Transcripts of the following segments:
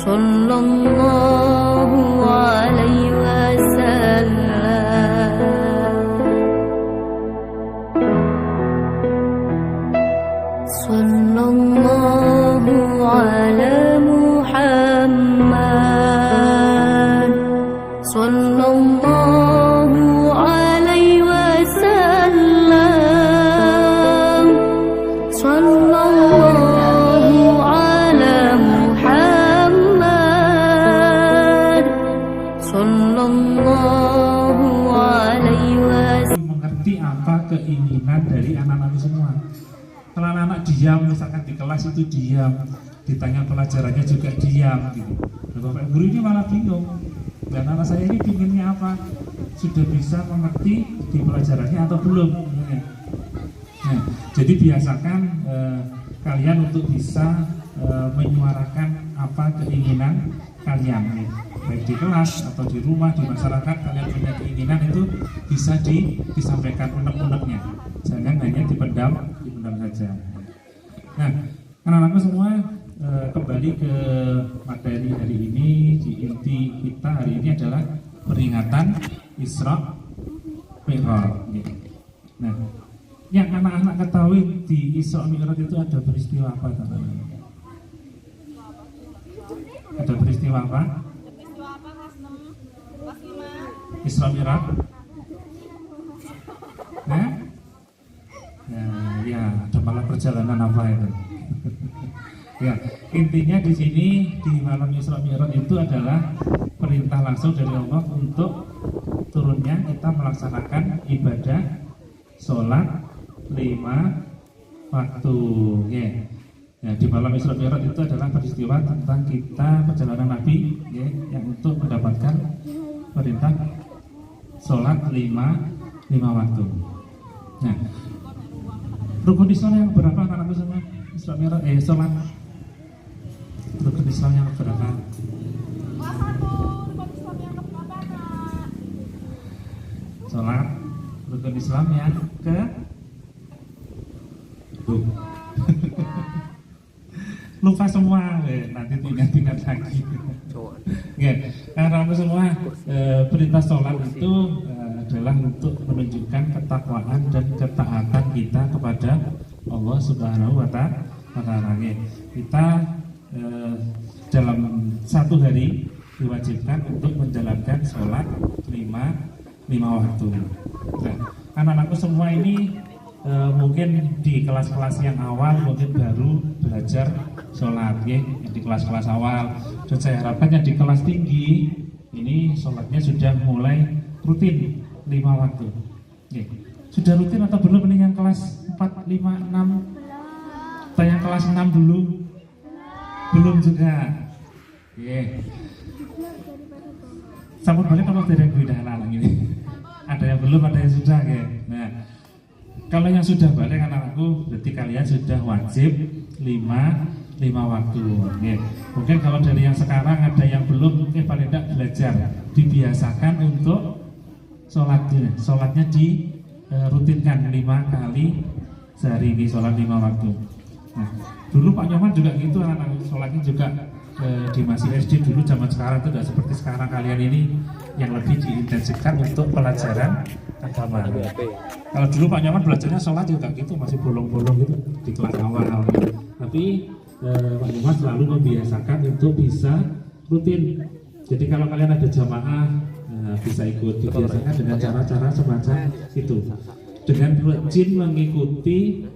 sallallahu alaihi wasallam. Sallallahu ala Muhammad, sallallahu alaihi wasallam. Sallallahu ala Muhammad, sallallahu alaihi wasallam. Mengerti apa keinginan dari anak-anak semua. Kalau anak-anak diam, misalkan di kelas itu diam, ditanya pelajarannya juga diam gitu. Bapak guru ini malah bingung. Dan anak saya ini pinginnya apa? Sudah bisa mengerti di pelajarannya atau belum? Nah, jadi biasakan kalian untuk bisa menyuarakan apa keinginan kalian, baik di kelas atau di rumah, di masyarakat. Kalian punya keinginan itu bisa disampaikan unek-uneknya, jangan hanya dipendam saja. Nah, anak-anakku semua, kembali ke materi hari ini. Di inti kita hari ini adalah peringatan Isra Mi'raj. Nah, yang anak-anak ketahui di Isra Mi'raj itu ada peristiwa apa, teman-teman? Ada peristiwa apa? Peristiwa apa kelas 6, kelas 5? Isra Mi'raj? Nah, ya, ada malam perjalanan apa itu? Ya, intinya di sini di malam Isra Mi'raj itu adalah perintah langsung dari Allah untuk turunnya kita melaksanakan ibadah sholat 5 waktu. Ya. Ya, di malam Isra Mi'raj itu adalah peristiwa tentang kita perjalanan Nabi, ya, yang untuk mendapatkan perintah sholat 5 waktu. Nah, rukun Islam yang berapa anak-anakku semua? Isra Mi'raj, sholat. Rukun Islam yang berapa? Kelas 1, rukun Islam yang keberapa, Nak? Sholat. Rukun Islam yang ke lupa semua, nanti ingat lagi. Ya, anak-anakku semua, perintah sholat itu adalah untuk menunjukkan ketakwaan dan ketaatan kita kepada Allah Subhanahu wa Ta'ala. Kita dalam satu hari diwajibkan untuk menjalankan sholat 5 waktu. Nah, anak-anakku semua ini mungkin di kelas-kelas yang awal mungkin baru belajar sholat, ya, di kelas-kelas awal. Dan saya harapkan yang di kelas tinggi ini sholatnya sudah mulai rutin 5 waktu. Ya. Sudah rutin atau belum ini yang kelas 4, 5, 6? Atau yang kelas 6 dulu? Belum juga. Yeah. Sambut balik kalau dari yang beda anak-anak ini. Ada yang belum, ada yang sudah. Ya. Nah, kalau yang sudah balik anak-anakku, berarti kalian sudah wajib 5 waktu. Ya. Mungkin kalau dari yang sekarang ada yang belum, mungkin paling tidak belajar. Dibiasakan untuk sholatnya dirutinkan 5 kali sehari ini, sholat 5 waktu. Nah, dulu Pak Nyoman juga gitu, anak-anak sholatnya juga di masih SD dulu. Zaman sekarang itu tidak seperti sekarang kalian ini yang lebih diintensifkan untuk pelajaran agama. Kalau dulu Pak Nyoman belajarnya sholat juga gitu, masih bolong-bolong gitu di kelas awal. Tapi Pak Nyoman selalu membiasakan untuk bisa rutin. Jadi kalau kalian ada jamaah, bisa ikut, dibiasakan dengan cara-cara semacam itu, dengan rajin mengikuti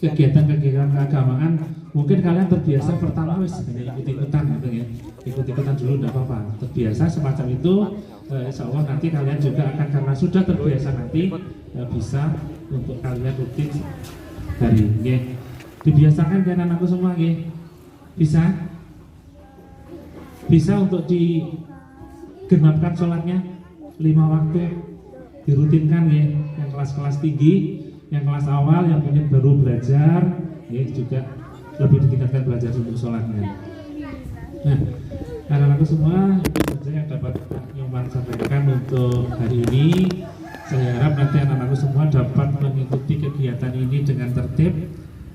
kegiatan-kegiatan keagamaan. Mungkin kalian terbiasa pertama ikut-ikutan gitu ya, ikut-ikutan dulu tidak apa-apa, terbiasa semacam itu. Insya Allah nanti kalian juga akan, karena sudah terbiasa, nanti bisa untuk kalian rutin hari ya. Dibiasakan kan anakku semua ya, bisa untuk digenapkan sholatnya 5 waktu, dirutinkan ya. Yang kelas-kelas tinggi, yang kelas awal, yang mungkin baru belajar ya, juga lebih ditingkatkan belajar untuk sholatnya. Nah, anak-anakku semua, itu saja yang dapat Nyoman sampaikan untuk hari ini. Saya harap nanti anak-anakku semua dapat mengikuti kegiatan ini dengan tertib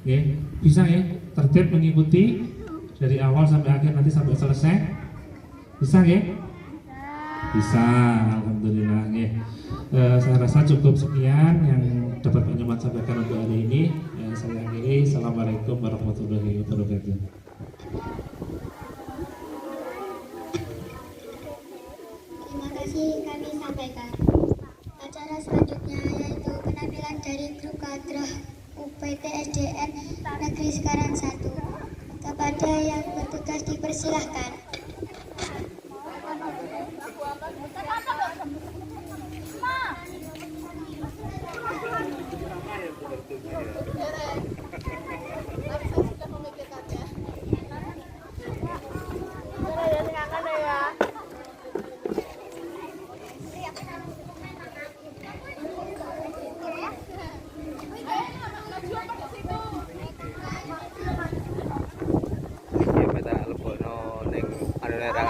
ya. Bisa ya, tertib mengikuti dari awal sampai akhir aja nanti sampai selesai? Bisa ya? Bisa, alhamdulillah ya. Saya rasa cukup sekian yang dapat Pak Nyoman sampaikan untuk hari ini. Saya akhiri. Assalamualaikum warahmatullahi wabarakatuh. Terima kasih kami sampaikan. Acara selanjutnya yaitu penampilan dari grup Kadrah UPT SDN Negeri Sekarang 1. Kepada yang bertugas dipersilahkan.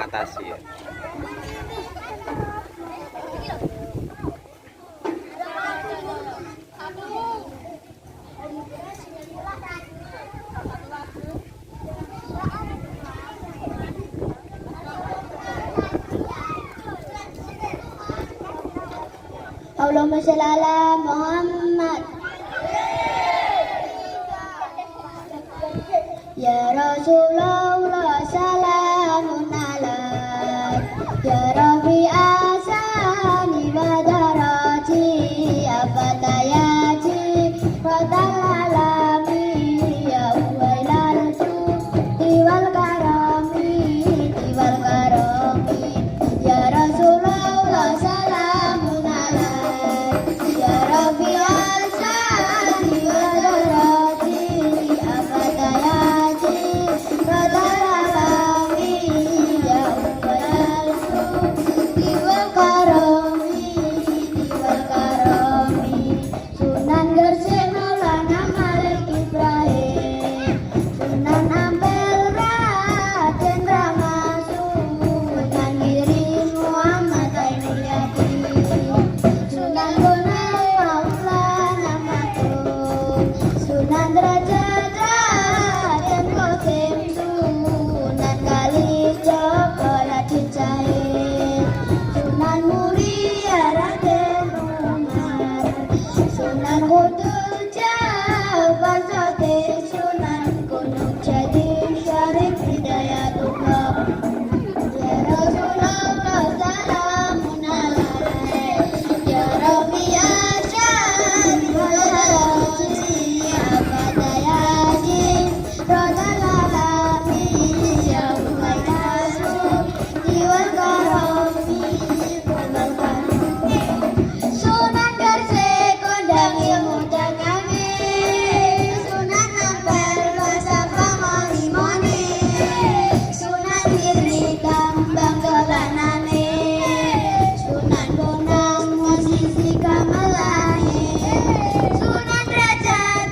Atasi ya. Allahumma shalli ala Muhammad. Ya Rasulullah salamun alaik. Ya Rabbi asani wa darati afatayati fatal alami ya uwailaltu diwal karami ya Rasulullah salamun alaik. Ya Rabbi asani wa darati afatayati fatal alami ya uwailaltu diwal karami Sunan Gresik Maulana Malik Ibrahim, Sunan Ampel Raden Ramasu, Sunan Giring Muhammad Ainul Yakin, Sunan Bonang Maulana Maktum, Sunan Derajat Raden Qasim, Sunan Kalijogo Raden Jahit, Sunan Muria Raden Umar, Sunan Kudus Jabar Sotik, Sunan Gunung Jati Syarif Hidayatullah. Ya Rasulullah salamun alaik. Ya Rabbi asyhadu walati abadayati rodal alamin ya umayasu diwal karami wal karami. Sunan Gresik kondang ilmu dan kami, Sunan Ampel Basapa Moni, Sunan Giri Tambang Gelanane, Sunan Bonang Musisi Kamalahe, Sunan Derajat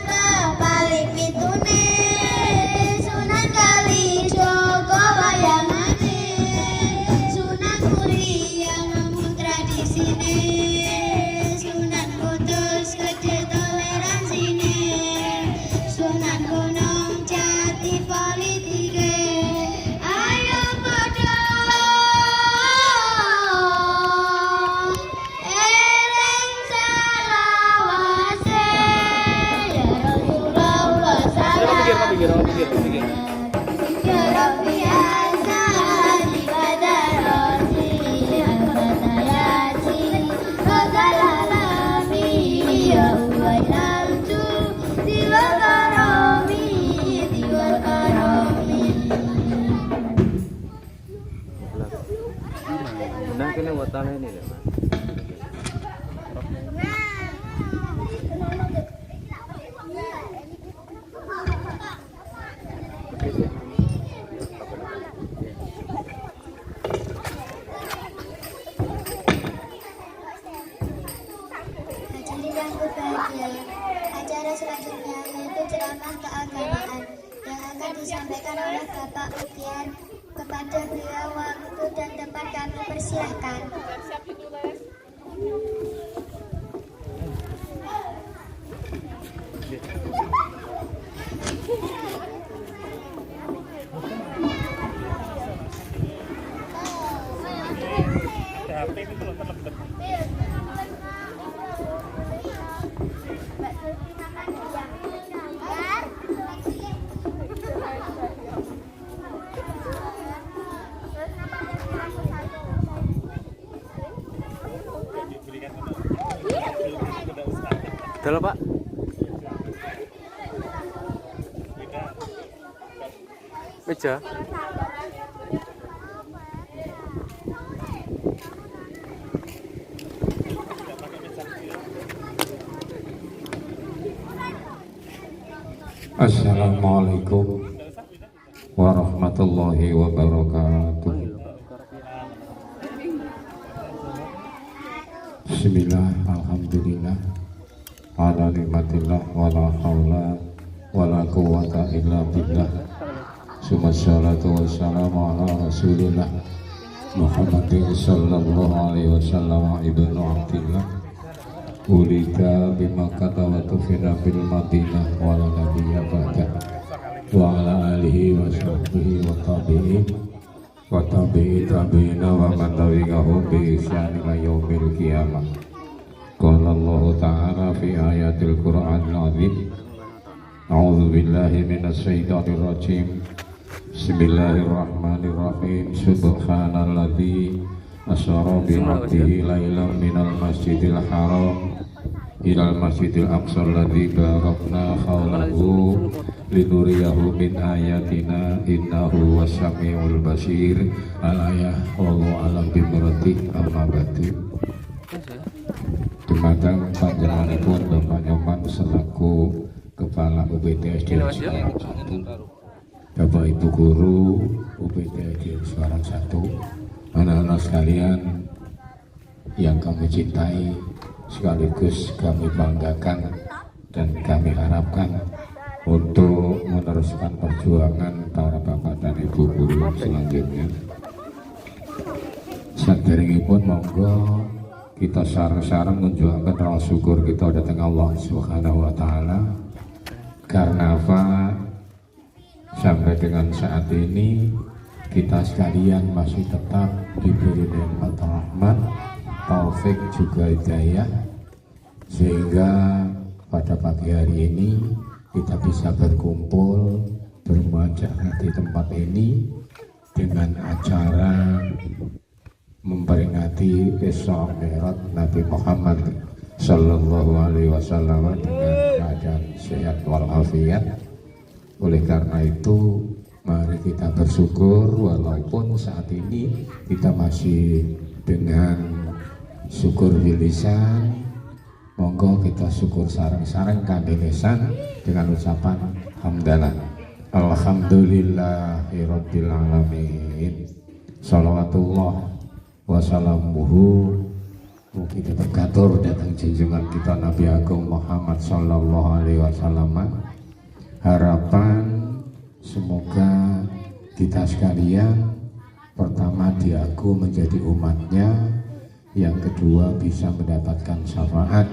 Balik Pitune, Sunan Kalijogo Wayangane, Sunan Muria namun tradisine, Sunan Kudus gede toleransine, Sunan Gunung Jati politike. Ayo padha eling selawase. Ya Rasulullah salamun ya Rabbi asani badarati afatayati fatal alami ya uwailaltu diwal karami Nah, kene watane ini lho. Hadirin yang berbahagia, acara selanjutnya yaitu ceramah keagamaan yang akan disampaikan oleh Bapak Ukian. Kepada beliau waktu dan tempat kami persilahkan. Siap ditulis. Udah lah, Pak. Meja. Assalamualaikum warahmatullahi wabarakatuh. Bismillah, alhamdulillah, ala nikmatillah, wala hawla wala quwwata illa billah. Summa salatu wassalamu ala rasulillah Muhammadin sallallahu alaihi wasallam ibnu Abdillah. Ulika bimakata wa tufina bil madinah wa la nabiyya ba'dah wa ala alihi wa sahbihi wa tabi'in wa tabi'i tabi'ina wa man tabi'ahum bi ihsan ila yaumil qiyamah. Qala Allah ta'ala fi ayatil Qur'anil azim. A'udzu billahi minasy syaithanir rajim. Bismillahirrahmanirrahim. Subhanalladzi asyara bi 'abdihi lailan minal masjidil haram ilal masjidil aqsa alladzi barakna haulahu linuriyahu min ayatina innahu was-sami'ul basir. Al-ayah wallahu a'lam bimurati amma ba'du. Dumateng panjenenganipun Bapak Nyoman selaku Kepala UPTSD Semarang 1, Bapak Ibu Guru UPTSD Semarang 1, anak-anak sekalian yang kami cintai sekaligus kami banggakan dan kami harapkan untuk meneruskan perjuangan para bapak dan ibu guru selanjutnya. Saderengipun monggo kita sareng-sareng menunjukkan rasa syukur kita datang Allah Subhanahu wa taala. Karena apa? Sampai dengan saat ini kita sekalian masih tetap diberi nikmat rahmat, taufik juga hidayah, sehingga pada pagi hari ini kita bisa berkumpul bermunajat di tempat ini dengan acara memperingati Isra Mi'raj Nabi Muhammad Sallallahu Alaihi Wasallam dengan keadaan sehat walafiat. Oleh karena itu, mari kita bersyukur walaupun saat ini kita masih dengan syukur bilisan. Monggo kita syukur sareng-sareng kanthi lisan dengan ucapan hamdalah. Alhamdulillahirabbil alamin. Shalawatullah wassalamuhu mugi berkatur datang junjungan kita Nabi Agung Muhammad Sallallahu Alaihi Wasallam. Harapan semoga kita sekalian pertama diaku menjadi umatnya, yang kedua bisa mendapatkan syafaat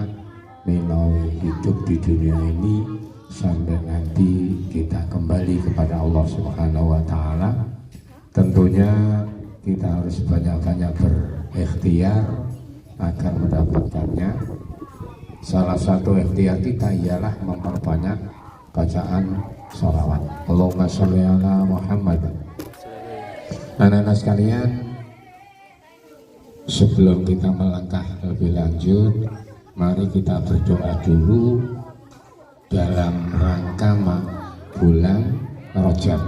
melalui hidup di dunia ini sampai nanti kita kembali kepada Allah Subhanahu wa taala. Tentunya kita harus banyak-banyak berikhtiar agar mendapatkannya. Salah satu ikhtiar kita ialah memperbanyak bacaan sholawat. Allahumma sholli ala Muhammad. Anak-anak sekalian, sebelum kita melangkah lebih lanjut, mari kita berdoa dulu dalam rangka bulan Rajab.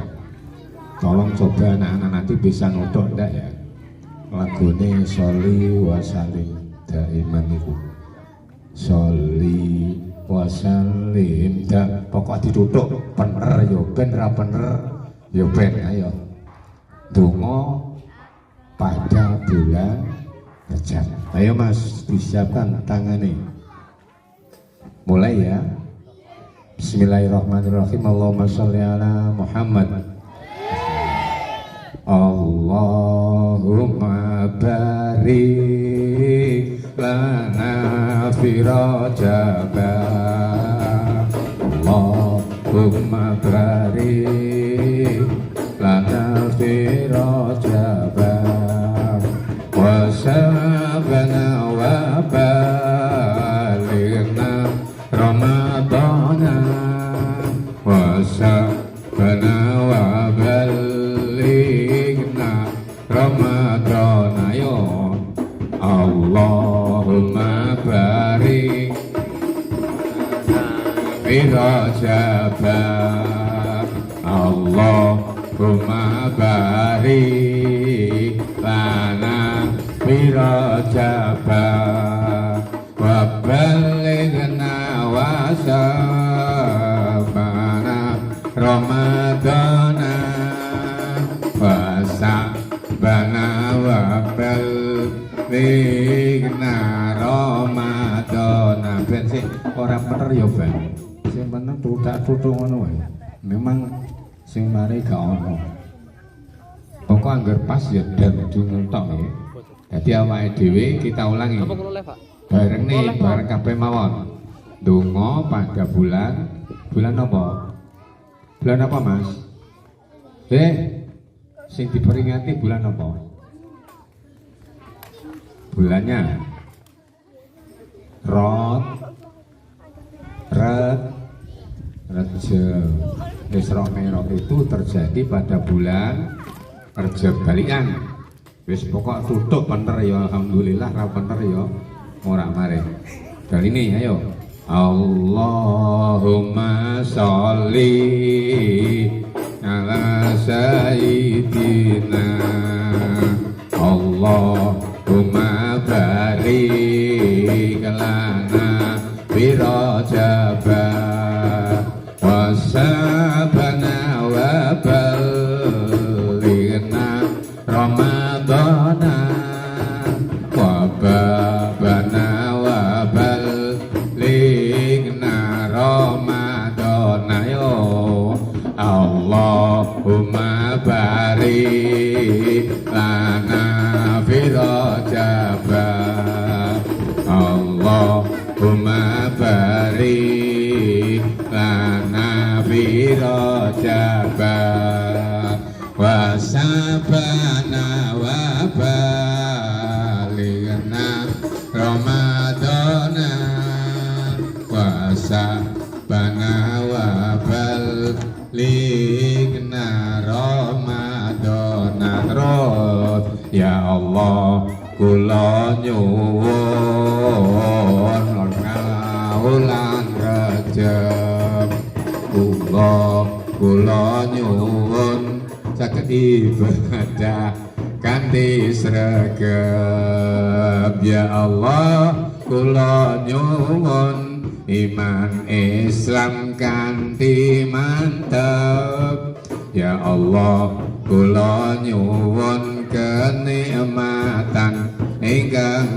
Tolong coba anak-anak nanti bisa nutuk enggak ya lagune Sholli wa Sallim Daiman itu. Sholli wa Sallim pokok ditutuk bener yo ben ra bener yo ben. Ayo donga pada bulan Rajab. Ayo Mas, disiapkan tangannya. Mulai ya. Bismillahirrahmanirrahim. Allahumma sholli ala Muhammad. Allahumma barik lana fi Rajab. Allahumma barik lana fi Rajab wa rajaba Allahumma barik lana fi rajaba wa ballighna wa sabana ramadana wa sabana wa ballighna ramadana. Ben sih ora bener ya Ben, sing meneng tutak-tutuk ngono wae. Memang sing mari gak ono. Pokok anggar pas ya dan dunentok ya. Dadi awake dhewe kita ulangi. Bareng nih, bareng kabeh mawon. Donga pada bulan apa? Bulan apa, Mas? Sing diperingati bulan apa? Bulannya Rajab. Isra Mi'raj itu terjadi pada bulan Rajab balikan. Wis pokok tutup bener ya, alhamdulillah ra bener ya. Ora mari. Kali ini ayo. Allahumma sholli ala sayyidina Allahumma barik lana fi rajaba wa sabana wa ballighna ramadana wa babana wa ballighna ramadana. Yo Allahumma barik lana fi rajaba Allahumma barik lana fi rajaba wa sabana wa ballighna ramadana wa sabana wa ballighna ramadana. Terus ya Allah kula nyuwun wulan Rajab kula nyuwun saged ibadah kanthi sregep. Ya Allah kula nyuwun iman Islam kanthi mantep. Ya Allah kula nyuwun kenikmatan ingkang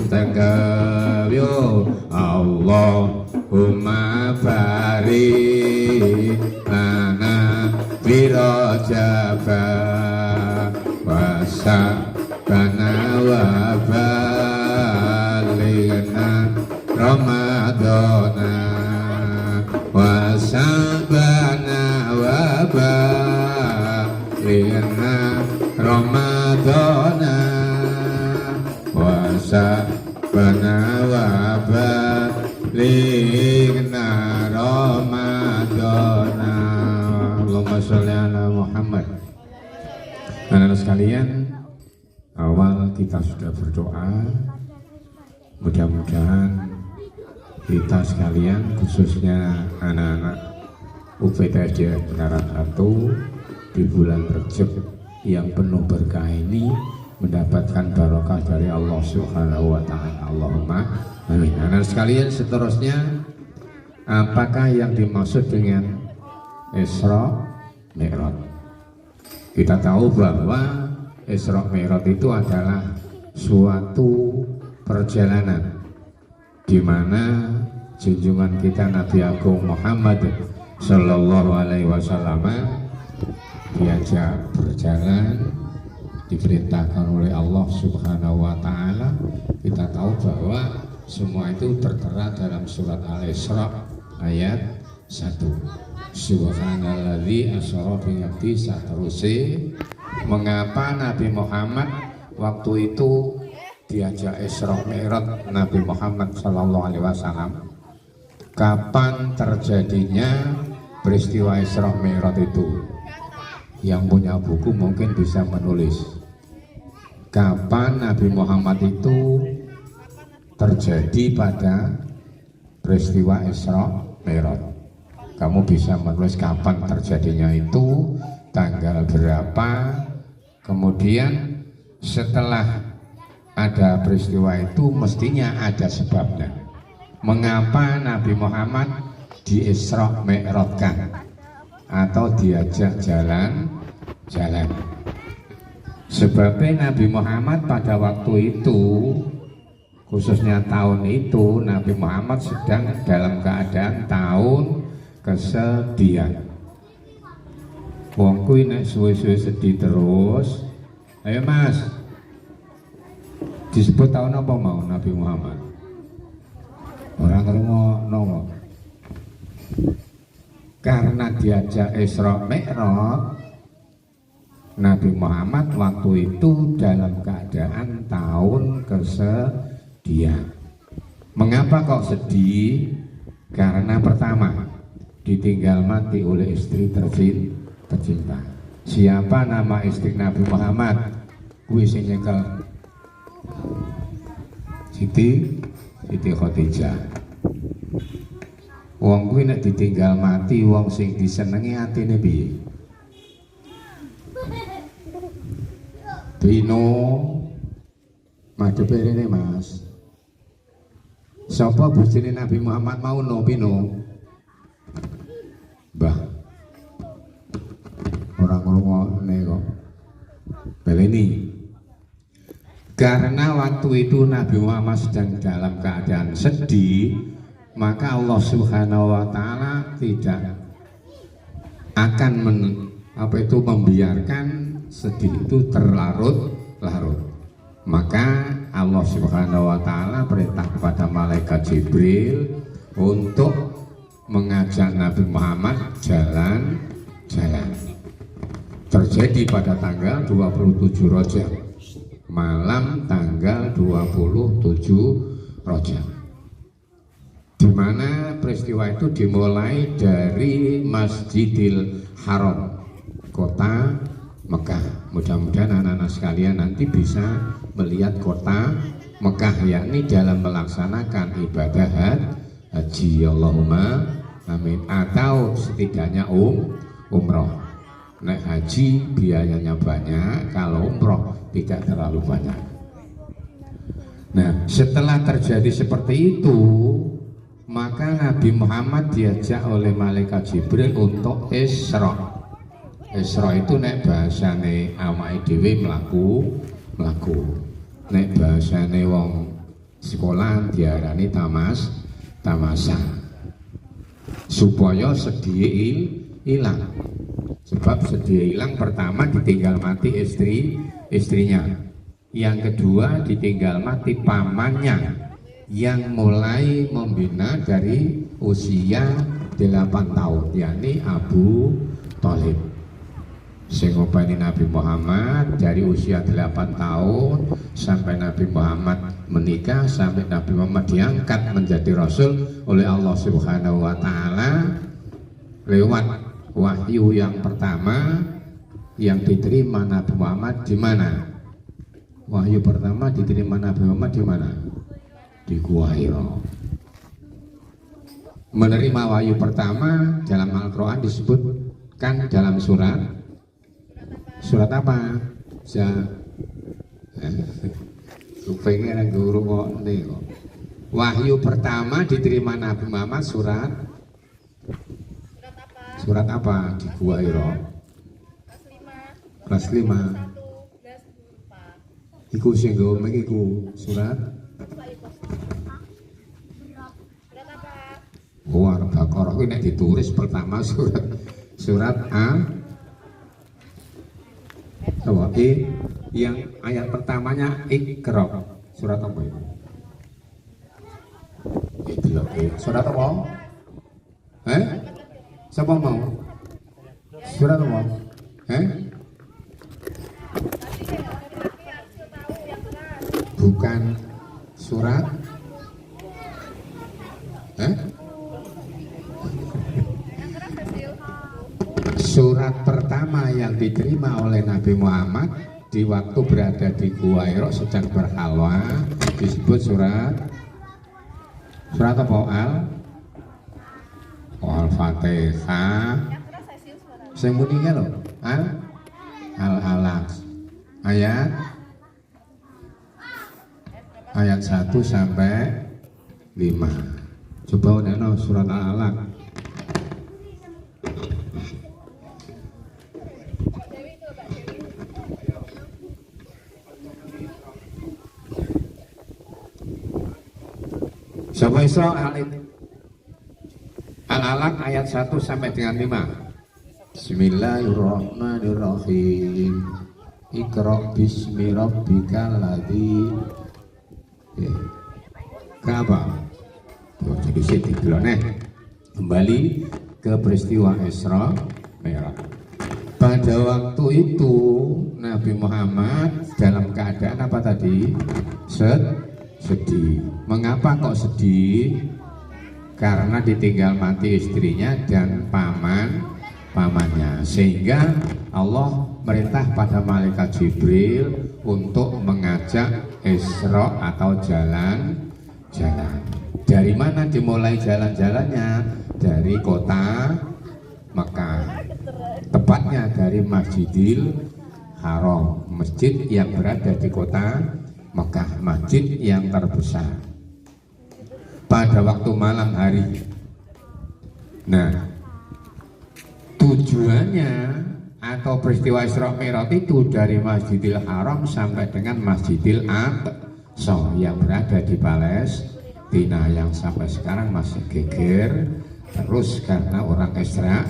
tegap. Yo Allahumma barik lana fi rajaba wa sabana wa ballighna ramadana wa sabana wa ballighna ramadana wa sabana wa ballighna ramadana. Allahumma sholli ala Muhammad. Anak-anak sekalian, awal kita sudah berdoa, mudah-mudahan kita sekalian khususnya anak-anak UPTJ Pengarang 1 di bulan Rajab yang penuh berkah ini mendapatkan barokah dari Allah Subhanahu wa taala. Allahumma amin. Anak sekalian, seterusnya apakah yang dimaksud dengan Isra Mi'raj? Kita tahu bahwa Isra Mi'raj itu adalah suatu perjalanan di mana junjungan kita Nabi Agung Muhammad Sallallahu Alaihi Wasallam diajak berjalan, diperintahkan oleh Allah Subhanahu Wa Taala. Kita tahu bahwa semua itu tertera dalam surat Al-Isra ayat 1. Subhanalladzi asra bi 'abdihi saterusé. Mengapa Nabi Muhammad waktu itu diajak Isra Mi'raj Nabi Muhammad Sallallahu Alaihi Wasallam? Kapan terjadinya peristiwa Isra Mi'raj itu? Yang punya buku mungkin bisa menulis. Kapan Nabi Muhammad itu terjadi pada peristiwa Isra Mi'raj? kamu bisa menulis kapan terjadinya itu, tanggal berapa, kemudian setelah ada peristiwa itu mestinya ada sebabnya. Mengapa Nabi Muhammad di Isra Mi'rajkan atau diajak jalan-jalan? Sebabnya Nabi Muhammad pada waktu itu, khususnya tahun itu, Nabi Muhammad sedang dalam keadaan tahun kesedihan. Wong kuwi nek suwe-suwe sedih terus, ayo Mas, disebut tahun apa mau Nabi Muhammad? Orang ngrungokno. Karena diajak Isra Mi'raj, Nabi Muhammad waktu itu dalam keadaan tahun kesedihan. Mengapa kok sedih? Karena pertama, ditinggal mati oleh istri tercinta. Siapa nama istri Nabi Muhammad? Kuwi sing nyekel Siti Khadijah. Wong kuwi nek ditinggal mati, wong sing disenengi atine piye? Dino madhep rene Mas. Sapa bojone Nabi Muhammad mau no Pino? Mbah. Ora ngrungokne kok. Beleni. Karena waktu itu Nabi Muhammad sedang dalam keadaan sedih, maka Allah Subhanahu wa taala tidak akan membiarkan sedih itu terlarut-larut. Maka Allah Subhanahu wa taala perintah kepada malaikat Jibril untuk mengajak Nabi Muhammad jalan-jalan. Terjadi pada tanggal 27 Rajab, malam tanggal 27 Rajab, di mana peristiwa itu dimulai dari Masjidil Haram, kota Mekah. Mudah-mudahan anak-anak sekalian nanti bisa melihat kota Mekah, yakni dalam melaksanakan ibadah haji. Allahumma amin. Atau setidaknya umroh. Nek haji biayanya banyak, kalau umroh tidak terlalu banyak. Nah, setelah terjadi seperti itu, maka Nabi Muhammad diajak oleh malaikat Jibril untuk Isra. Isra itu nek bahasane awake dhewe mlaku. Nek bahasane wong sekolah diarani tamasa. Supaya sedih hilang. Sebab sedih hilang, pertama ditinggal mati istrinya. Yang kedua ditinggal mati pamannya yang mulai membina dari usia 8 tahun, yakni Abu Thalib. Sing ngopeni Nabi Muhammad dari usia 8 tahun sampai Nabi Muhammad menikah, sampai Nabi Muhammad diangkat menjadi Rasul oleh Allah Subhanahu wa taala lewat wahyu yang pertama yang diterima Nabi Muhammad di mana? Wahyu pertama diterima Nabi Muhammad di mana? Di Gua Hira. Menerima wahyu pertama dalam Al-Quran disebutkan dalam surat apa? Pengen guru kok nih. Wahyu pertama diterima Nabi Muhammad surat apa? Di Gua Hira. Kelas 5. Iku sing ngomong iku surat Al-Baqarah. Kuwi nek ditulis pertama surat A. Yang ayat pertamanya Iqra. Surat apa itu? Surat apa? Siapa mau? Surat apa? Bukan surat. Surat pertama yang diterima oleh Nabi Muhammad di waktu berada di Gua Hira sedang berhalwa disebut surat apa? Al-Fatihah. Sing muni ki lho. Al-Alaq. Ayat 1 sampai 5. Coba unekno surat Al-Alaq. Siapa iso Al-Alaq ayat 1 sampai dengan 5. Bismillahirrahmanirrahim. Iqra bismi rabbikal ladzi Ka'bah. Jadi sedih kembali ke peristiwa Isra Mi'raj. Pada waktu itu Nabi Muhammad dalam keadaan apa tadi? Sedih. Mengapa kok sedih? Karena ditinggal mati istrinya dan pamannya, sehingga Allah merintah pada malaikat Jibril untuk mengajak Isra atau jalan-jalan. Dari mana dimulai jalan-jalannya? Dari kota Mekah, tepatnya dari Masjidil Haram, masjid yang berada di kota Mekah, masjid yang terbesar. Pada waktu malam hari. Nah, tujuannya atau peristiwa Isra Mi'raj itu dari Masjidil Haram sampai dengan Masjidil Aqsa yang berada di Palestina, yang sampai sekarang masih geger terus karena orang Israel.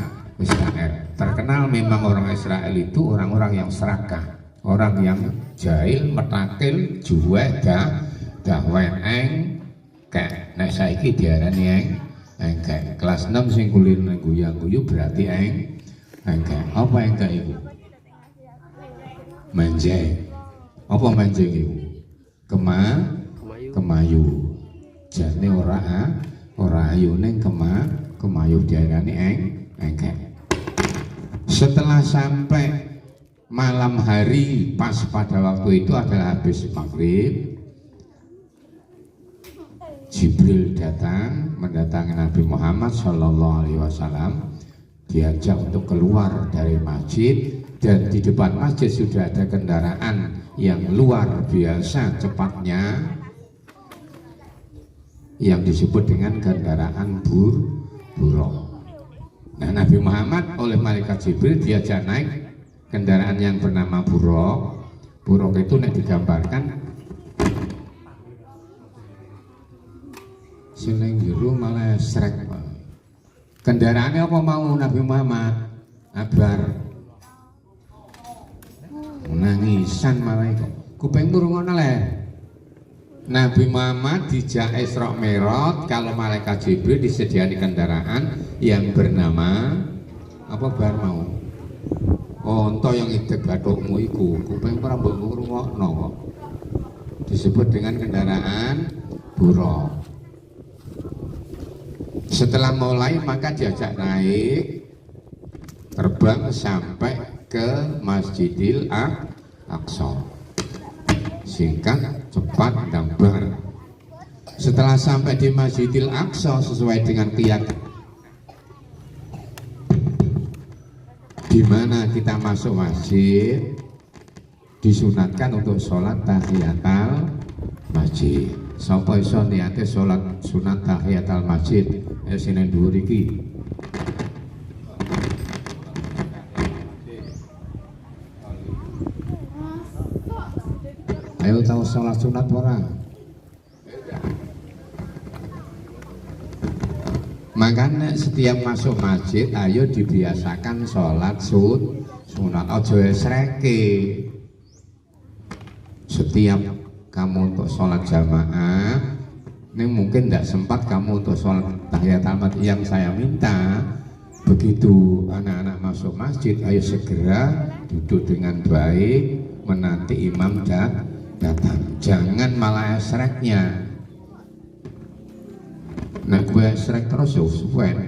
Terkenal memang orang Israel itu orang-orang yang serakah, orang yang jahil, metakil, juweh, dawen, kayak nek saiki diarani kayak kelas 6 sing kuliah nang guyu berarti kayak apa iku? Manjeng. Apa manjeng iku? Kemayu. Jane ora ayu ning kemayu diarani kayak. Setelah sampai malam hari, pas pada waktu itu adalah habis maghrib, Jibril datang mendatangi Nabi Muhammad SAW, diajak untuk keluar dari masjid, dan di depan masjid sudah ada kendaraan yang luar biasa cepatnya, yang disebut dengan kendaraan buruk. Nah, Nabi Muhammad oleh malaikat Jibril diajak naik kendaraan yang bernama buruk. Buruk itu nek digambarkan seneng jero malah srek. Kendaraannya apa mau Nabi Muhammad? Abar. Nangisan malah iku. Kupingmu rungono le. Nabi Muhammad dijak Isra Mi'raj kalau malaikat Jibril disediani kendaraan yang bernama apa bar mau? Onto yang idek bathukmu iku, kuping ora mbok ngrungokno kok. Disebut dengan kendaraan buruk. Setelah mulai maka diajak naik terbang sampai ke Masjidil Aqsa. Singkat, cepat, dan bar. Setelah sampai di Masjidil Aqsa sesuai dengan keyakinan, di mana kita masuk masjid disunatkan untuk sholat tahiyatul masjid. Sapa iso niate sholat sunat tahiyatul masjid sine dhuwur iki. Ayo tahu sholat sunat orang. Makanya setiap masuk masjid, ayo dibiasakan sholat sunat. Ojo esreke. Setiap kamu untuk sholat jamaah, ini mungkin tidak sempat kamu untuk sholat tahiyatul masjid. Yang saya minta, begitu anak-anak masuk masjid, ayo segera duduk dengan baik, menanti imam datang. Jangan malah esreknya. Nah, gue esrek terus ya suwen.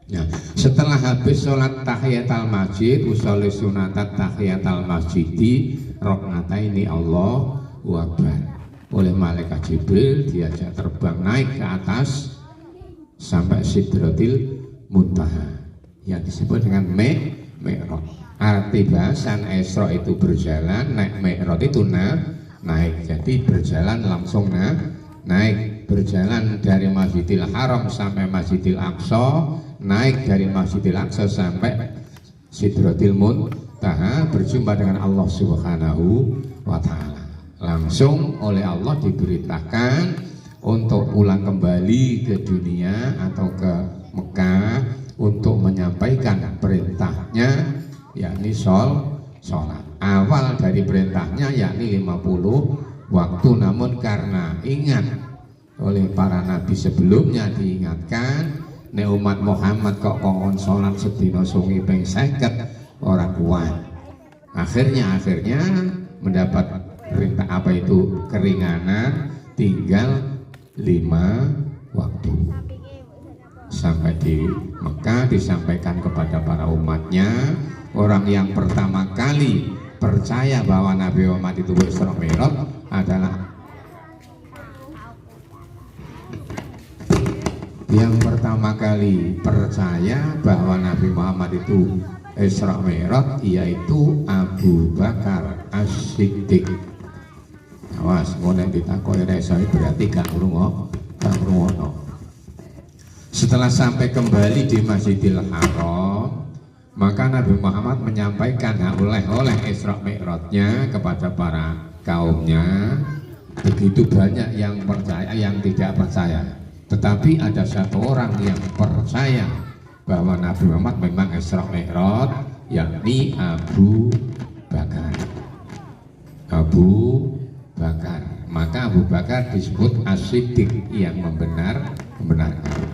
Nah, setelah habis sholat tahiyatul masjid, usolli sunatat tahiyatul masjidi rok'ataini Allahu Akbar. Oleh malaikat Jibril diajak terbang naik ke atas sampai Sidratil Muntaha yang disebut dengan Mi'raj. Arti bahasan Isra itu berjalan, naik Mi'raj itu naik. Jadi berjalan langsung naik, berjalan dari Masjidil Haram sampai Masjidil Aqsa, naik dari Masjidil Aqsa sampai Sidratil Muntaha, berjumpa dengan Allah Subhanahu wa Ta'ala. Langsung oleh Allah diberitakan untuk pulang kembali ke dunia atau ke Mekah untuk menyampaikan perintahnya, yakni sholat. Awal dari perintahnya yakni 50 waktu, namun karena ingat oleh para nabi sebelumnya diingatkan, nek umat Muhammad kok kongkon sholat sedina sungi ping 50 orang kuat. Akhirnya mendapat perintah apa itu keringanan, tinggal 5 waktu. Sampai di Mekah disampaikan kepada para umatnya. Orang yang pertama kali percaya bahwa Nabi Muhammad itu Isra Mi'raj adalah yang pertama kali percaya bahwa Nabi Muhammad itu Isra Mi'raj yaitu Abu Bakar As-Siddiq. Awas, mulai ditakoi resoi berarti gak ngrungokno. Setelah sampai kembali di Masjidil Haram, maka Nabi Muhammad menyampaikan oleh Isra Mi'rajnya kepada para kaumnya. Begitu banyak yang percaya, yang tidak percaya. Tetapi ada satu orang yang percaya bahwa Nabi Muhammad memang Isra Mi'raj, yakni Abu Bakar. Maka Abu Bakar disebut As-Siddiq, yang membenarkan.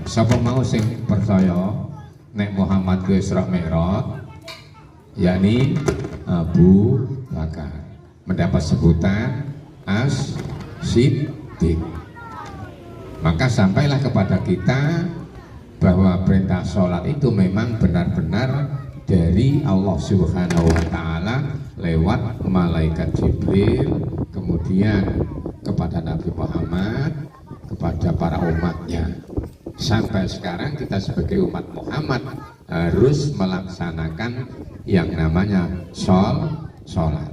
Siapa mau sing percaya nek Muhammad ku Isra Mi'raj, yakni Abu Bakar, mendapat sebutan As-Siddiq. Maka sampailah kepada kita bahwa perintah sholat itu memang benar-benar dari Allah Subhanahu wa Ta'ala lewat malaikat Jibril, kemudian kepada Nabi Muhammad, kepada para umatnya. Sampai sekarang kita sebagai umat Muhammad harus melaksanakan yang namanya sholat.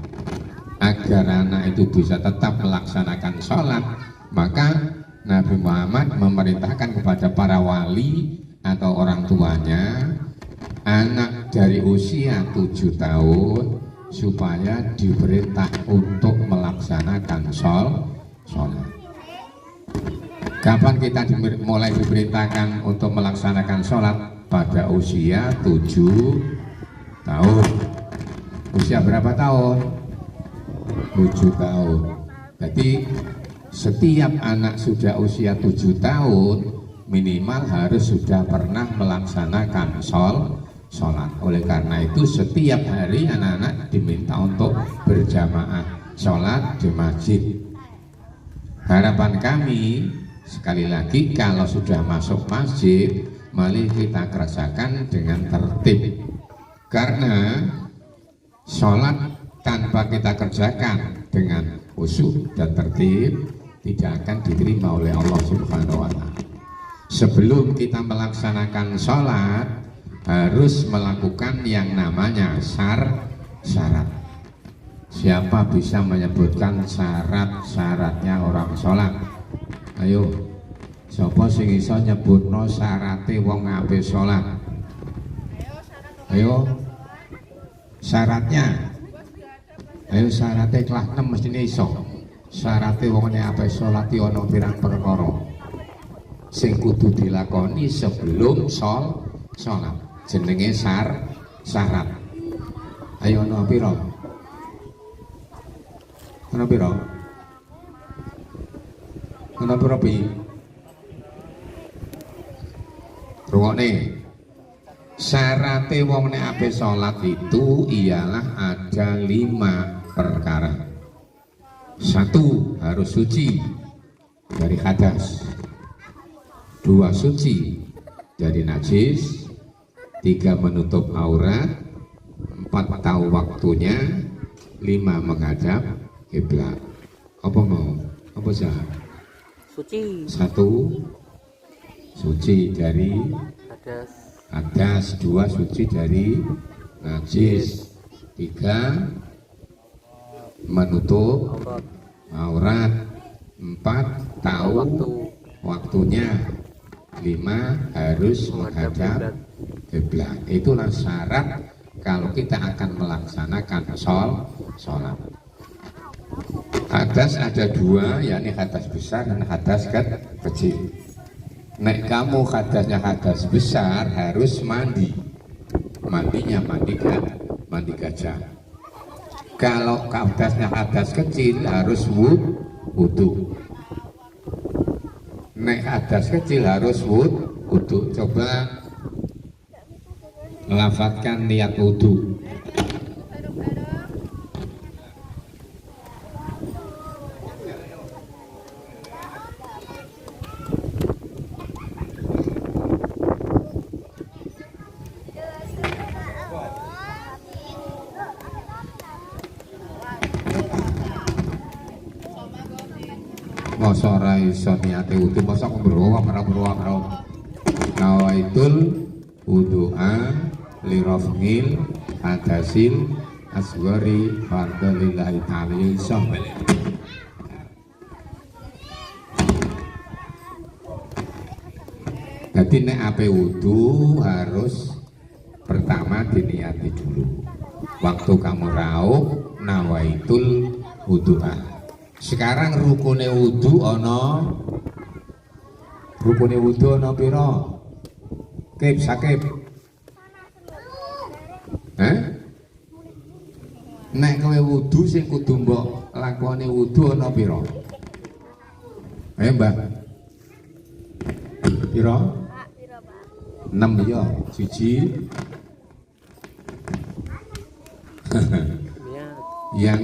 Agar anak itu bisa tetap melaksanakan sholat, maka Nabi Muhammad memerintahkan kepada para wali atau orang tuanya, anak dari usia 7 tahun supaya diperintah untuk melaksanakan sholat. Kapan kita mulai diperintahkan untuk melaksanakan sholat? Pada usia 7 tahun. Usia berapa tahun? 7 tahun. Jadi setiap anak sudah usia 7 tahun minimal harus sudah pernah melaksanakan sholat. Oleh karena itu setiap hari anak-anak diminta untuk berjamaah sholat di masjid. Harapan kami sekali lagi, kalau sudah masuk masjid mari kita kerjakan dengan tertib, karena sholat tanpa kita kerjakan dengan khusyuk dan tertib tidak akan diterima oleh Allah Subhanahu wa Ta'ala. Sebelum kita melaksanakan sholat harus melakukan yang namanya syarat. Siapa bisa menyebutkan syarat-syaratnya orang sholat? Ayo, siapa sing iso nyebutno syarate wong ngape sholat? Ayo, syaratnya. Ayo syaratnya kelas 6 mesti iso. Syaratnya wong ngape sholat ono pirang perkara sing kudu dilakoni sebelum sholat. Jenenge syarat. Ayo ono pira? Ono pira? Ono pira pi? Rungokne. Syaratnya wong nek ape sholat itu ialah ada 5 perkara. 1, harus suci dari hadas. 2, suci dari najis. 3, menutup aurat. 4, tahu waktunya. 5, menghadap kiblat. Apa mau? Apa syarat? Suci. 1, suci dari hadas. hadas, 2 suci dari najis, 3 menutup aurat, 4 tahu waktunya, 5 harus menghadap kiblat. Itulah syarat kalau kita akan melaksanakan sholat. Hadas ada 2, yakni hadas besar dan hadas kecil. Nek kamu hadasnya hadas besar harus mandi. Mandinya mandi gajah. Kalau hadasnya hadas kecil harus wudu. Nek hadas kecil harus wudu. Coba lafadzkan niat wudu. Masa ora iso niate wudu, masa beruang. Nawaitul wudu'a li raf'il hadasil asghari fardalillahi ta'ala iso. Jadi nek ape wudu harus pertama diniati dulu. Waktu kamu rauh nawaitul wudu'a. Sekarang rukune wudu ana pira? Sakit. Nek kowe wudu sing kudu mbok lakoni wudu ana pira? Ayo Mbak. Pira? 6 ya, 1. Yang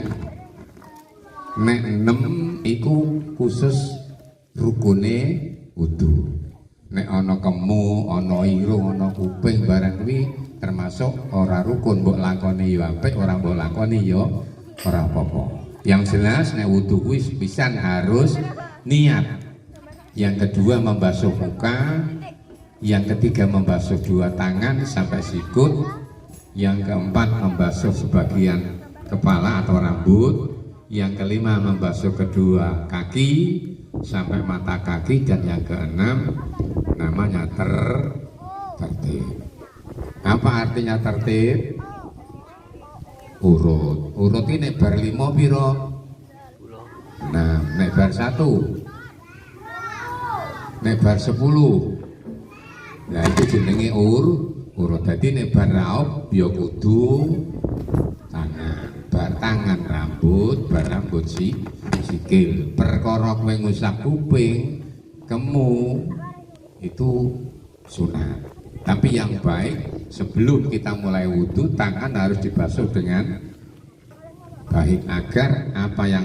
nek 6 iku khusus rukune wudu. Nek ana kemu, ana irung, ana kuping barang kuwi termasuk ora rukun, mbok lakoni ya apik, ora mbok lakoni ya ora apa-apa. Yang jelas nek wudu kuwi pisan harus niat. Yang kedua membasuh muka, yang ketiga membasuh 2 tangan sampai sikut, yang keempat membasuh sebagian kepala atau rambut, yang kelima membasuh kedua kaki sampai mata kaki, dan yang keenam namanya tertib. Apa artinya tertib? Urut ini bar 5 piro? 6. Nek bar 1, nek bar 10. Nah itu jenenge urut. Dadi nek bar raup ya kudu tangan, rambut, bar rambut sikil. Perkara kowe ngusap kuping, kemu itu sunat. Tapi yang baik sebelum kita mulai wudu, tangan harus dibasuh dengan baik agar apa yang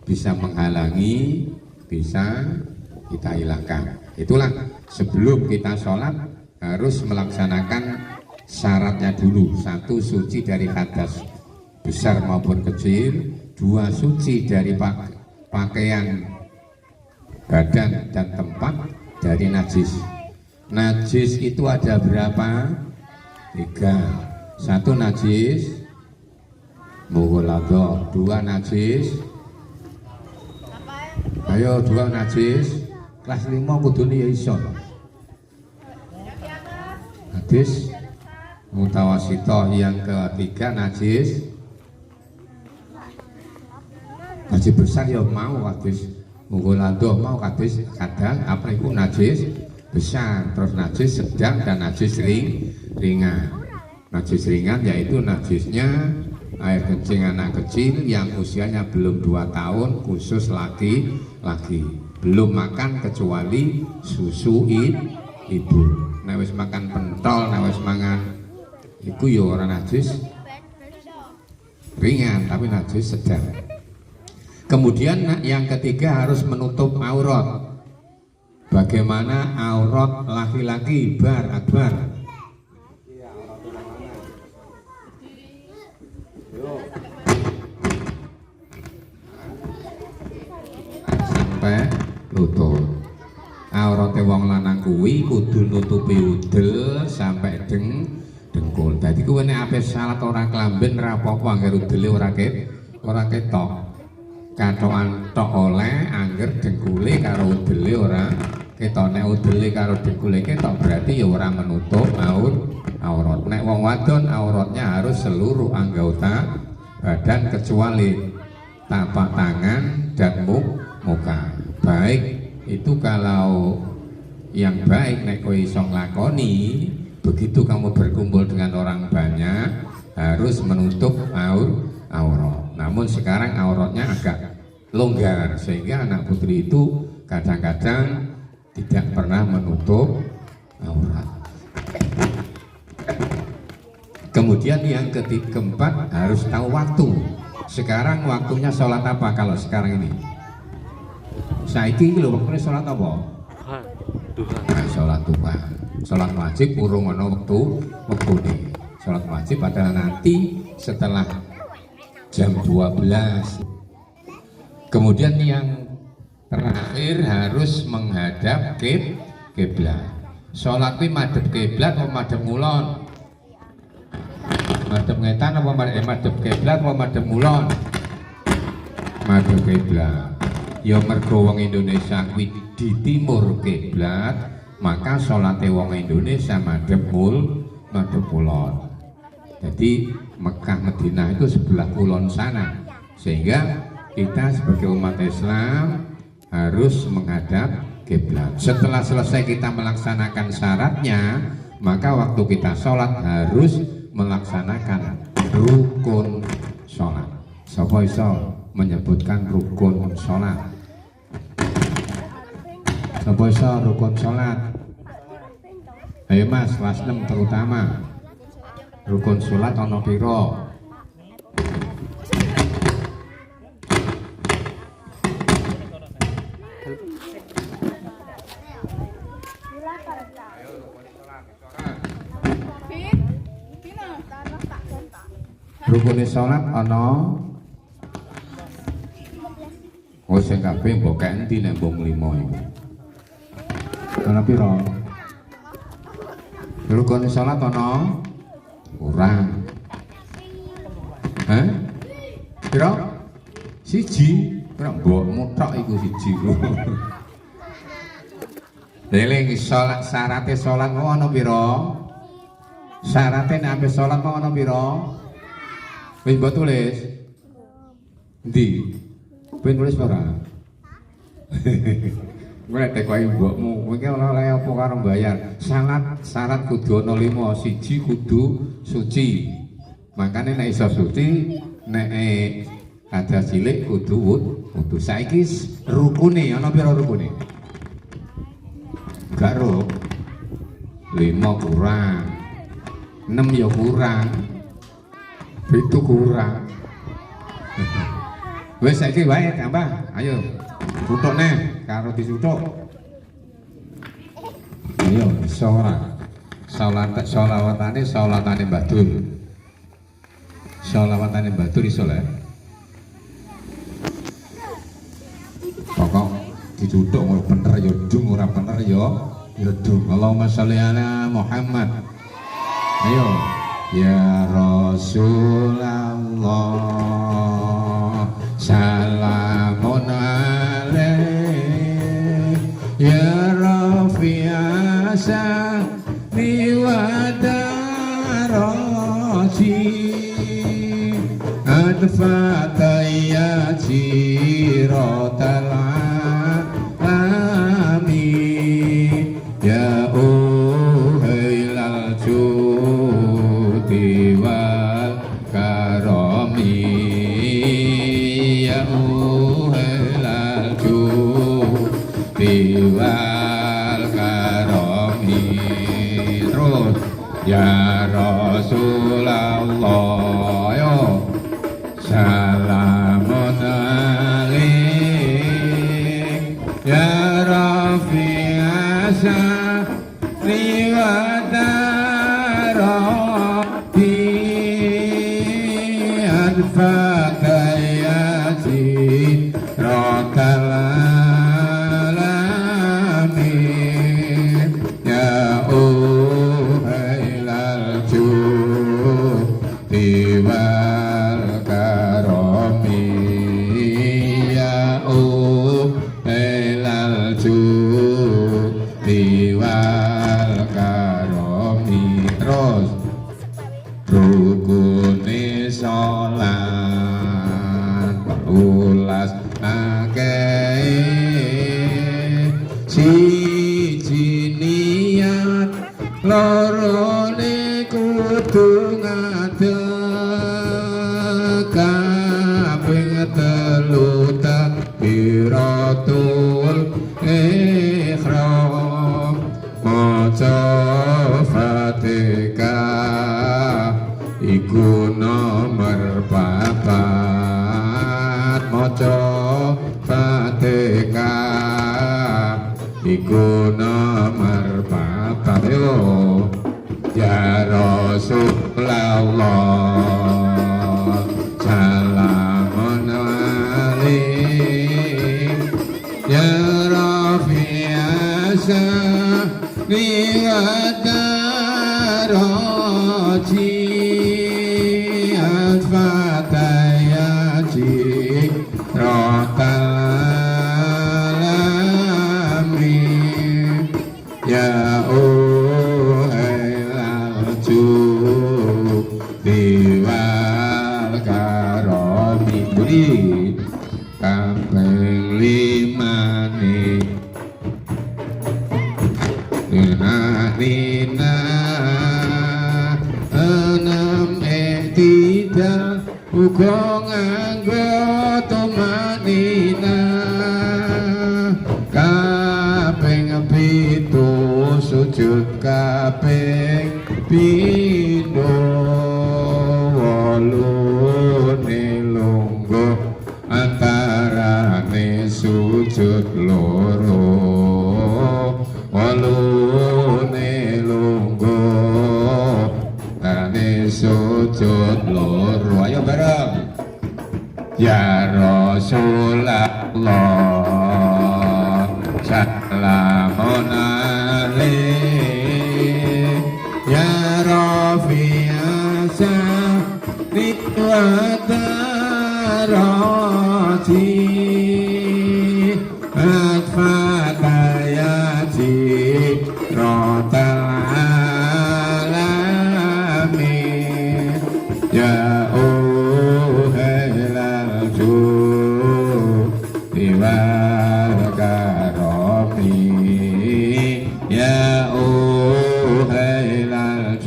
bisa menghalangi bisa kita hilangkan. Itulah sebelum kita sholat harus melaksanakan syaratnya dulu. 1 suci dari hadas besar maupun kecil, 2 suci dari pakaian badan dan tempat dari najis. Najis itu ada berapa? 3. 1 najis mughaladah, 2 najis, ayo 2 najis kelas 5 kudune ya iso. Hadis mutawasito, yang ketiga najis besar ya mau hadis mughaladah, mau hadis kadang apa itu najis besar, terus najis sedang dan najis ringan. Najis ringan yaitu najisnya air kencing anak kecil yang usianya belum 2 tahun, khusus laki-laki, belum makan kecuali susu ibu. Nek wis makan pentol, nek wis mangan iku ya ora najis ringan tapi najis sedang. Kemudian yang ketiga harus menutup aurat. Bagaimana aurat laki-laki? Bar akbar. Sampai lutut. aurate wong lanang kuwi kudu nutupi udel sampai dengkul. Dadi kuwi nek ape salat ora klamben ra apa-apa angger udele ora ketok. Katokan tok oleh angger dengkule karo udele ora ketok. Nek udele karo dengkule ketok berarti ya ora menutup aurat. Nek wong wadon auratnya harus seluruh anggota badan kecuali tapak tangan dan muka. Baik itu kalau yang baik nek kowe iso nglakoni, begitu kamu berkumpul dengan orang banyak harus menutup aurat. Namun sekarang auratnya agak longgar sehingga anak putri itu kadang-kadang tidak pernah menutup aurat. Kemudian yang keempat harus tahu waktu. Sekarang waktunya sholat apa kalau sekarang ini? Saiki iki lho wektune salat apa? Duha. Salat duha. Salat wajib urung ana wektune. Salat wajib adalah nanti setelah jam 12. Kemudian yang terakhir harus menghadap kiblat. Salat kuwi madhep kiblat apa madhep ngulon? Madhep ngetan apa madhep kiblat apa madhep ngulon? Madhep kiblat. Ya mergo wong Indonesia kuwi di timur kiblat, maka salate wong Indonesia madhep kulon. Jadi Mekah Madinah itu sebelah kulon sana. Sehingga kita sebagai umat Islam harus menghadap kiblat. Setelah selesai kita melaksanakan syaratnya, maka waktu kita sholat harus melaksanakan rukun sholat. Sapa iso menyebutkan rukun sholat? Sapa iso rukun sholat? Ayo Mas, kelas 6 terutama. Rukun sholat ana pira? Rukun sholat ana sing kabeh mbok endi nek mbok 5 iki. Ana pira? Rukun salat ana kurang. Hah? Pira? Siji. Ora mbokmu tok iku siji. Eling salat syaraté salat mau ana pira? Syaraté nek ampe salat mau ana pira? Wis mbok tulis. Endi? Ben nulis ora? Kowe tek wae mbokmu, kowe iki oleh apa karo bayar. Syarat kudu ana 5, siji kudu suci. Makane nek iso suci, nek ada cilik kudu wudu. Saiki rukune ana pira rukune? Gak ro. 5 kurang. 6 ya kurang. 7 kurang. Wes saiki wae tambah, ayo. Tutuk neh karo disutuk. Iya, iso ora. Sholawatane Mbah Dur. Sholawatane Mbah Dur iso le. Pokok ditutuk bener ya dung, ora bener ya dung. Allahumma sholli ala Muhammad. Ayo. Ya Rasulullah salamun alaik ya rafi'asa niwadarasi adfataya jirotal alami ya uhailal judi wal karomi diwal karomi terus ya Rasulullah yo salamun alaik ya rafi'asa riwadarati adfakayati rotal welas akeh siji niat lorone kudu ngadeg kaping telu takbiratul ihram maca Fatihah iku nomor papat maca Fatihah iku nomor papat yo ya Rasulullah salamun alaik ya Rafi'asa liwataraji al-fatayati rotalami ya diwal karomi budi kaping limane nina enam tidak uga nganggo tumanina kaping pitu sujud kaping pindho wolune lungguh antarane sujud loro wolune lungguh antarane sujud loro ayo bareng ya Rasulullah salamun alaik ya Rafi'asa liwadarati al-fatayati rotalami ya uhelal diwal karomi ya uhelal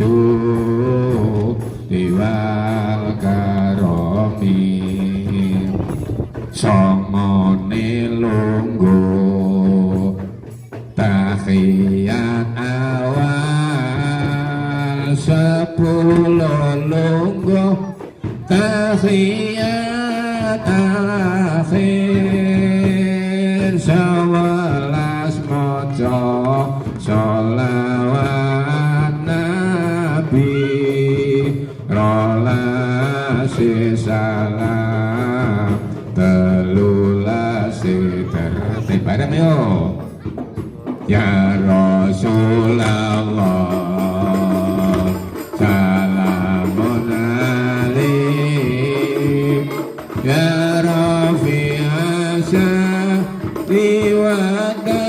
diwal karomi songone lungguh tahiyat awal 10 lungguh tahiyat akhir 11 maca sholawat nabi rolas salam telulas tertib bareng yo ya Rasulullah salamun alaik ya Rafi'asa liwadarati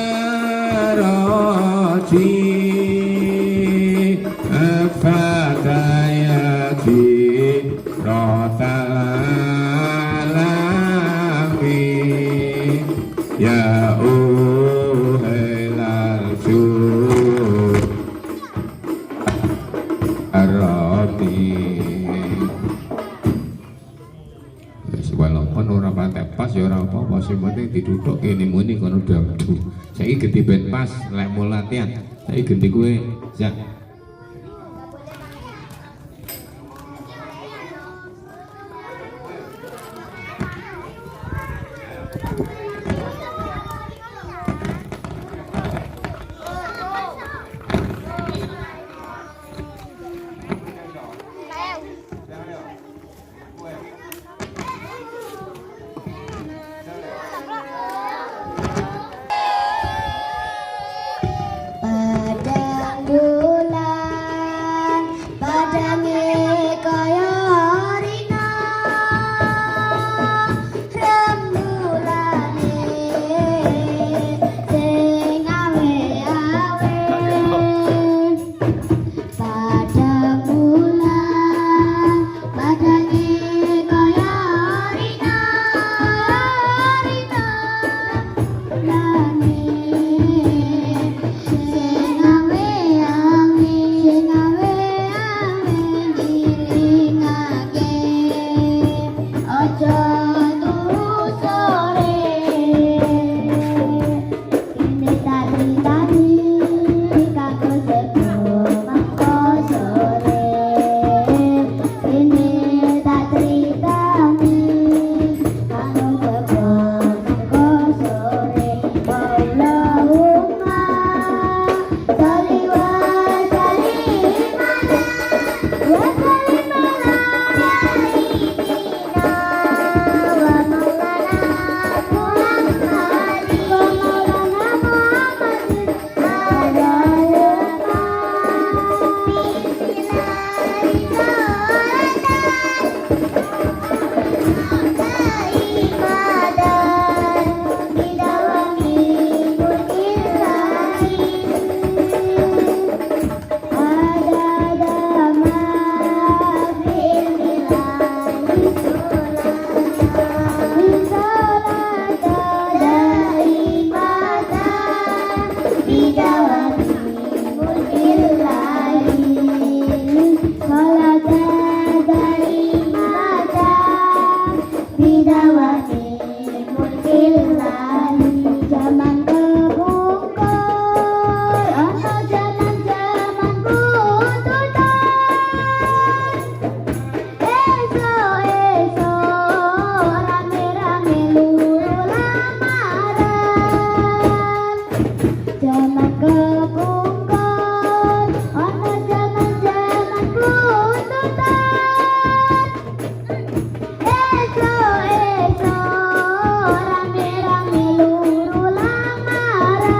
al-fatayati rotalami ya uhelal Arabi walaupun ora patek pas ya ora apa-apa sing penting diduduk kene muni kono dangdu saiki ganti ben pas lek mau latihan saiki ganti kowe Zak Padang mulkillahi zaman kepungkur ono zaman bututan eso rame-rame luru lamaran zaman kepungkur ono zaman bututan eso rame-rame luru lamaran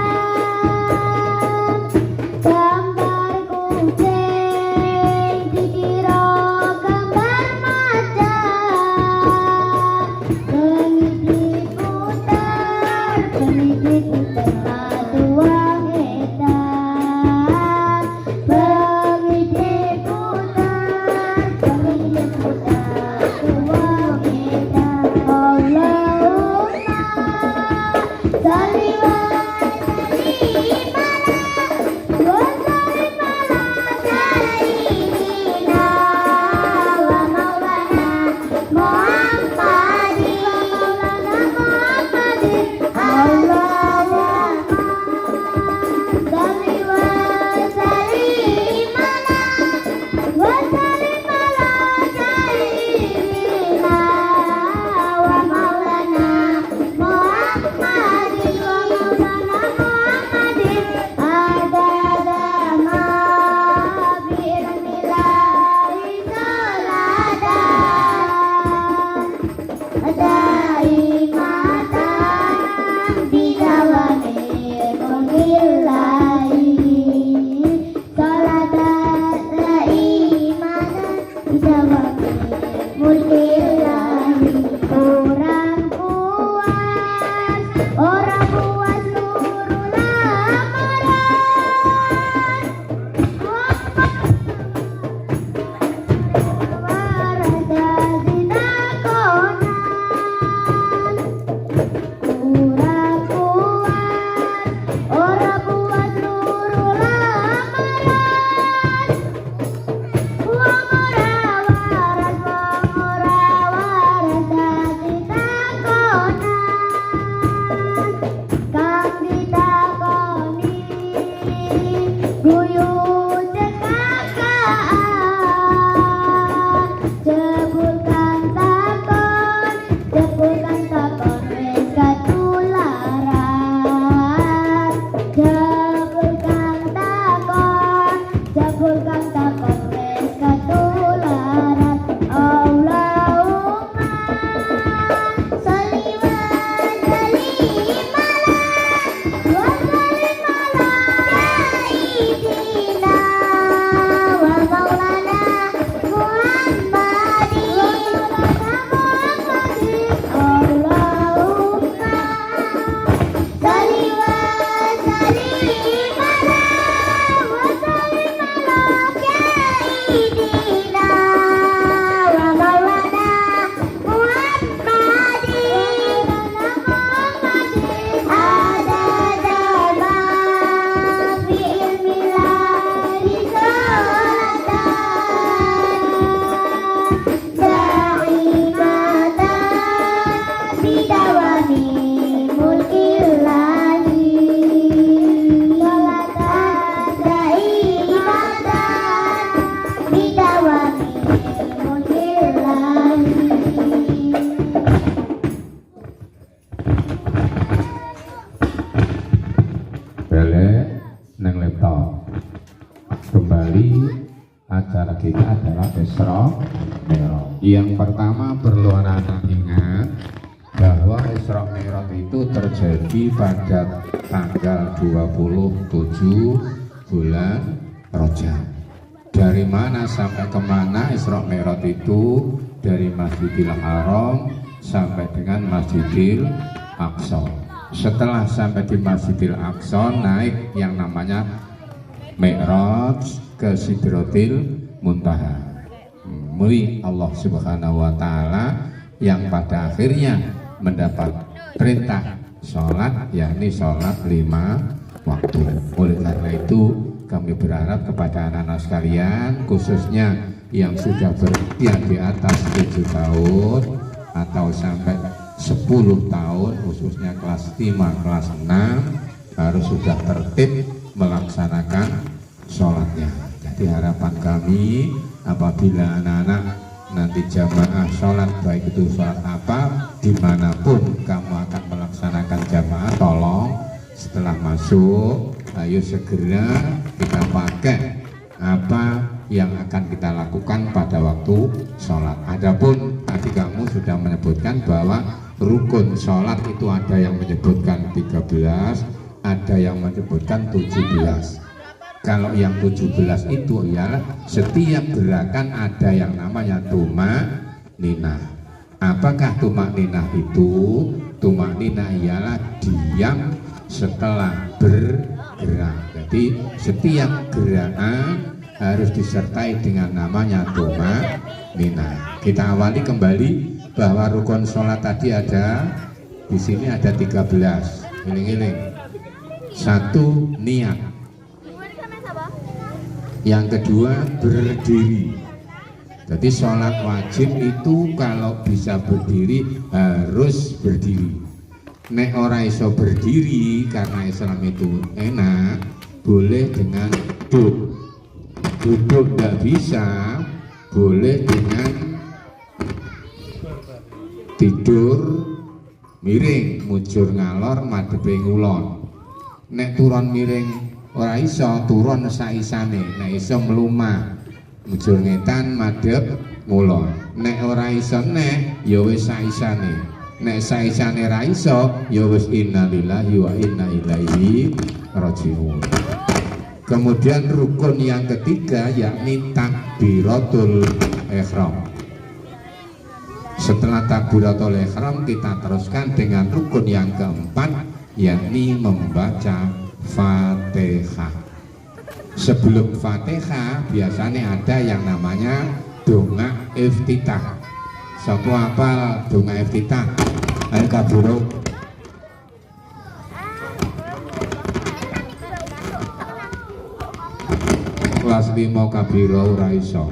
gambar kucing dikira gambar macan bengi diputar paduang edan bengi diputar paduang edan Allahumma salli wa sallim Orang puas nurul Kembali acara kita adalah Isra Mi'raj. Yang pertama perlu anak-anak ingat bahwa Isra Mi'raj itu terjadi pada tanggal 27 bulan Rajab. Dari mana sampai kemana Isra Mi'raj itu? Dari Masjidil Haram sampai dengan Masjidil Aqsa. Setelah sampai di Masjidil Aqsa, naik yang namanya Mi'raj ke Sidratil Muntaha. Muli Allah Subhanahu wa Ta'ala yang pada akhirnya mendapat perintah sholat, yakni sholat 5 waktu. Oleh karena itu kami berharap kepada anak-anak sekalian, khususnya yang sudah berusia di atas 7 tahun atau sampai 10 tahun khususnya kelas 5, kelas 6 harus sudah tertib melaksanakan sholatnya. Jadi harapan kami apabila anak-anak nanti jamaah sholat, baik itu sholat apa, dimanapun kamu akan melaksanakan jamaah, tolong setelah masuk ayo segera kita pakai apa yang akan kita lakukan pada waktu sholat. Adapun tadi kamu sudah menyebutkan bahwa rukun sholat itu ada yang menyebutkan 13, ada yang menyebutkan 17. Kalau yang 17 itu ialah setiap gerakan ada yang namanya tumak ninah. Apakah tumak ninah itu? Tumak ninah ialah diam setelah bergerak. Jadi setiap gerakan harus disertai dengan namanya tumak ninah. Kita awali kembali bahwa rukun sholat tadi ada di sini ada 13. Iling-iling. 1 niat. Yang kedua berdiri. Jadi sholat wajib itu kalau bisa berdiri harus berdiri. Nek ora iso berdiri karena Islam itu enak, boleh dengan duduk. Duduk tidak bisa, boleh dengan tidur miring, mujur ngalor madhepe ngulon. Nek turun miring ora iso, turun saisane. Nek iso mlumah mujur ngetan madhep ngulon. Nek ora iso nek ya wis saisane. Nek saisane ra iso ya wis innalillahi wa inna ilaihi raji'un. Kemudian rukun yang ketiga yakni takbiratul ihram. Setelah takbiratul ihram kita teruskan dengan rukun yang keempat yakni membaca Fatihah. Sebelum Fatihah biasanya ada yang namanya donga iftitah. Sapa apal donga iftitah? Ayo kaburo. Kelas 5 kabiro ora iso.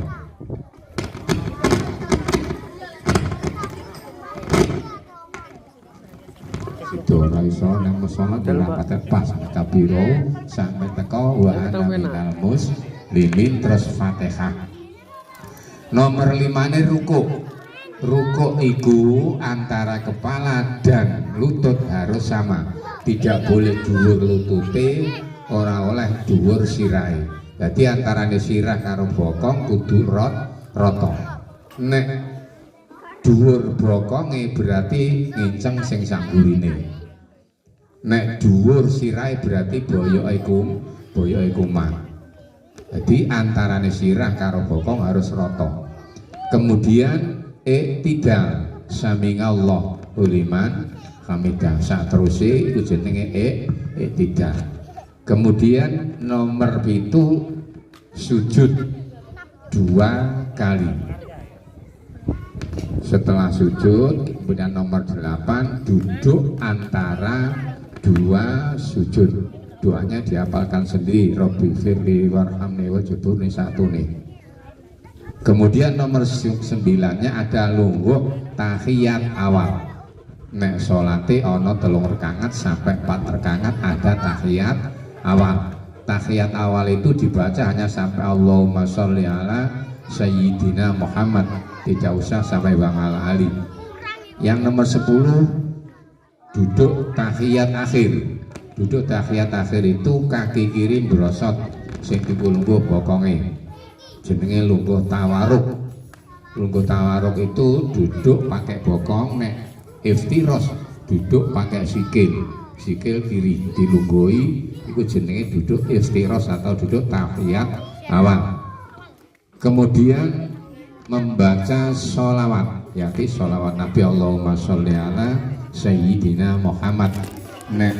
Ora iso nang musala dilapate pas kabiro sampai teko wa ana minal muslimin terus Fatihah. Nomor 5 ne ruku. Ruku iku antara kepala dan lutut harus sama. Tidak boleh dhuwur lutute, ora oleh dhuwur sirahe. Jadi antarane sirah karo bokong kudu rata. Nek dhuwur bokonge berarti nginceng sing sanggurine. Nek dhuwur sirahe berarti boyoke kumat. Jadi antarane sirah karo bokong harus rata. Kemudian iktidal, sami'allahu liman hamidah. Sateruse iku jenenge iktidal. Kemudian nomor 7 sujud 2 kali. Setelah sujud, kemudian nomor 8 duduk antara 2 sujud. Doanya dihafalkan sendiri. Robbi firli warhamni wajburni satune. Kemudian nomor 9-nya ada lungguh tahiyat awal. Nek sholate ono 3 rakaat sampai 4 rakaat ada tahiyat awal. Tahiyat awal itu dibaca hanya sampai Allahumma sholli ala Sayyidina Muhammad, tidak usah sampai Bang Ala Ali. Yang nomor 10 duduk tahiyat akhir. Duduk tahiyat akhir itu kaki kiri brosot sing lungguh bokonge. Jenenge lungguh tawaruk. Lungguh tawaruk itu duduk pakai bokong, nek iftiros duduk pakai sikil. Sikil kiri dilungguhi, itu jenenge duduk iftiros atau duduk tahiyat awal. Kemudian membaca sholawat, yakni sholawat Nabi Allahumma sholli ala Sayyidina Muhammad. Nek